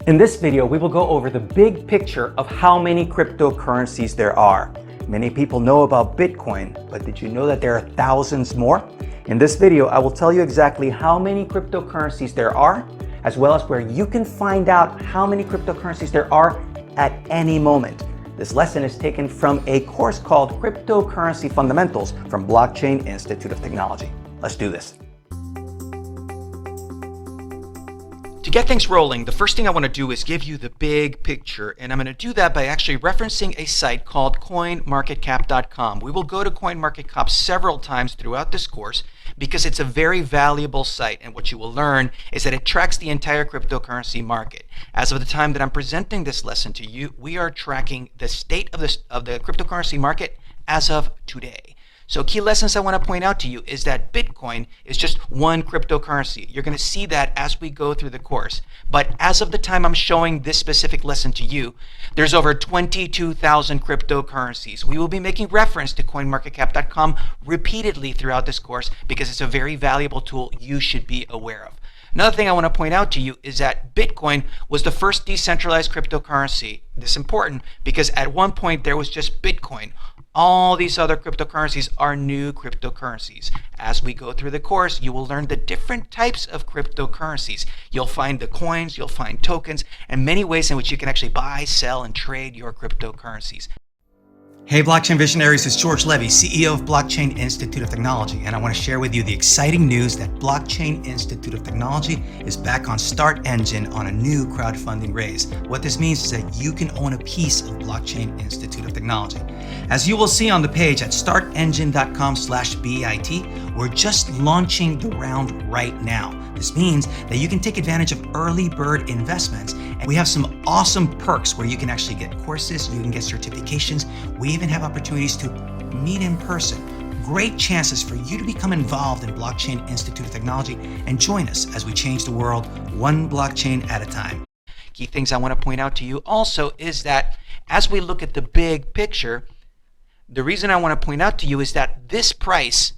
In this video, we will go over the big picture of how many cryptocurrencies there are. Many people know about Bitcoin, but did you know that there are thousands more? In this video, I will tell you exactly how many cryptocurrencies there are, as well as where you can find out how many cryptocurrencies there are at any moment. This lesson is taken from a course called Cryptocurrency Fundamentals from Blockchain Institute of Technology. Let's do this. To get things rolling, the first thing I want to do is give you the big picture, and I'm going to do that by actually referencing a site called coinmarketcap.com. We will go to CoinMarketCap several times throughout this course because it's a very valuable site, and what you will learn is that it tracks the entire cryptocurrency market. As of the time that I'm presenting this lesson to you, we are tracking the state of the cryptocurrency market as of today. So key lessons I want to point out to you is that Bitcoin is just one cryptocurrency. You're going to see that as we go through the course. But as of the time I'm showing this specific lesson to you, there's over 22,000 cryptocurrencies. We will be making reference to CoinMarketCap.com repeatedly throughout this course because it's a very valuable tool you should be aware of. Another thing I want to point out to you is that Bitcoin was the first decentralized cryptocurrency. This is important because at one point there was just Bitcoin. All these other cryptocurrencies are new cryptocurrencies. As we go through the course, you will learn the different types of cryptocurrencies. You'll find the coins, you'll find tokens, and many ways in which you can actually buy, sell, and trade your cryptocurrencies. Hey blockchain visionaries, it's George Levy, CEO of Blockchain Institute of Technology, and I want to share with you the exciting news that Blockchain Institute of Technology is back on StartEngine on a new crowdfunding raise. What this means is that you can own a piece of Blockchain Institute of Technology. As you will see on the page at startengine.com/BIT, we're just launching the round right now. This means that you can take advantage of early bird investments, and we have some awesome perks where you can actually get courses, you can get certifications, we even have opportunities to meet in person. Great chances for you to become involved in Blockchain Institute of Technology and join us as we change the world one blockchain at a time. Key things I want to point out to you also is that as we look at the big picture, the reason I want to point out to you is that this price,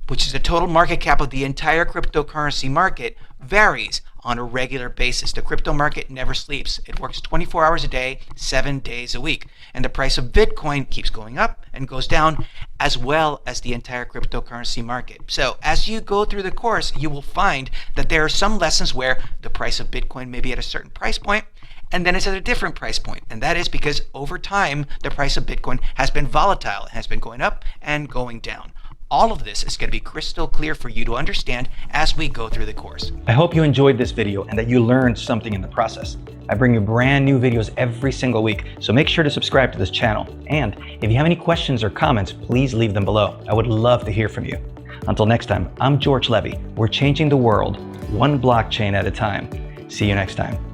which is the total market cap of the entire cryptocurrency market, varies on a regular basis. The crypto market never sleeps. It works 24 hours a day, 7 days a week. And the price of Bitcoin keeps going up and goes down, as well as the entire cryptocurrency market. So as you go through the course, you will find that there are some lessons where the price of Bitcoin may be at a certain price point, and then it's at a different price point. And that is because over time, the price of Bitcoin has been volatile. It has been going up and going down. All of this is going to be crystal clear for you to understand as we go through the course. I hope you enjoyed this video and that you learned something in the process. I bring you brand new videos every single week, so make sure to subscribe to this channel. And if you have any questions or comments, please leave them below. I would love to hear from you. Until next time, I'm George Levy. We're changing the world one blockchain at a time. See you next time.